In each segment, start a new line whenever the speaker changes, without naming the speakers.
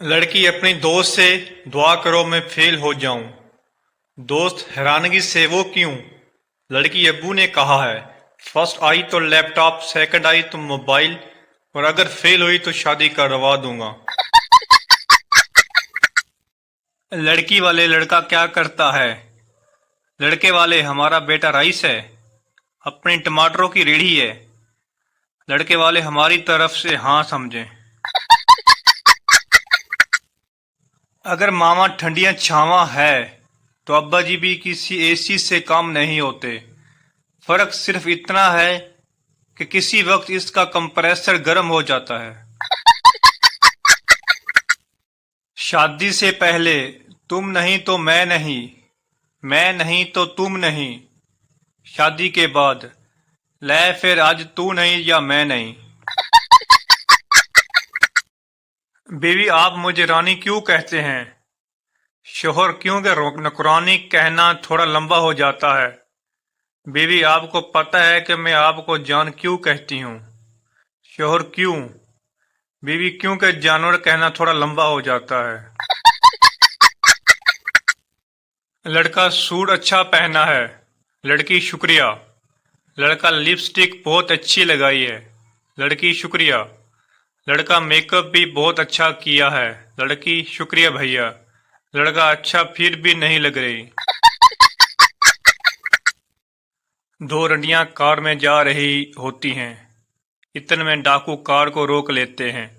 लड़की अपनी दोस्त से दुआ करो मैं फेल हो जाऊं। दोस्त हैरानगी से वो क्यों? लड़की अब्बू ने कहा है, फर्स्ट आई तो लैपटॉप, सेकंड आई तो मोबाइल, और अगर फेल हुई तो शादी करवा दूंगा। लड़की वाले लड़का क्या करता है? लड़के वाले हमारा बेटा रईस है, अपनी टमाटरों की रेढ़ी है। लड़के वाले हमारी तरफ से हाँ समझें। अगर मामा ठंडियां छावा है तो अब्बा जी भी किसी एसी से काम नहीं होते। फर्क सिर्फ इतना है कि किसी वक्त इसका कंप्रेसर गर्म हो जाता है। शादी से पहले तुम नहीं तो मैं नहीं, मैं नहीं तो तुम नहीं। शादी के बाद ले फिर आज तू नहीं या मैं नहीं। बीवी आप मुझे रानी क्यों कहते हैं? शोहर क्योंकि नौकरानी कहना थोड़ा लंबा हो जाता है। बीवी आपको पता है कि मैं आपको जान क्यों कहती हूँ? शोहर क्यों? बीवी क्योंकि जानवर कहना थोड़ा लंबा हो जाता है। लड़का सूट अच्छा पहना है। लड़की शुक्रिया। लड़का लिपस्टिक बहुत अच्छी लगाई है। लड़की शुक्रिया। लड़का मेकअप भी बहुत अच्छा किया है। लड़की शुक्रिया भैया। लड़का अच्छा फिर भी नहीं लग रही। दो रंडियां कार में जा रही होती हैं। इतने में डाकू कार को रोक लेते हैं।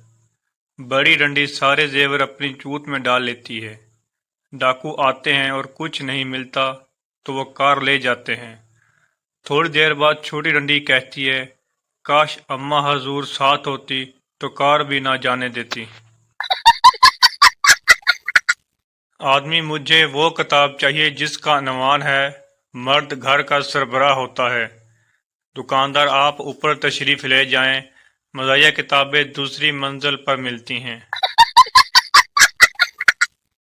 बड़ी रंडी सारे जेवर अपनी चूत में डाल लेती है। डाकू आते हैं और कुछ नहीं मिलता तो वो कार ले जाते हैं। थोड़ी देर बाद छोटी रंडी कहती है, काश अम्मा हजूर साथ होती तो कार भी ना जाने देती। आदमी मुझे वो किताब चाहिए जिसका अनवान है, मर्द घर का सरबराह होता है। दुकानदार आप ऊपर तशरीफ ले जाएं, मज़ाहिया किताबें दूसरी मंजिल पर मिलती हैं।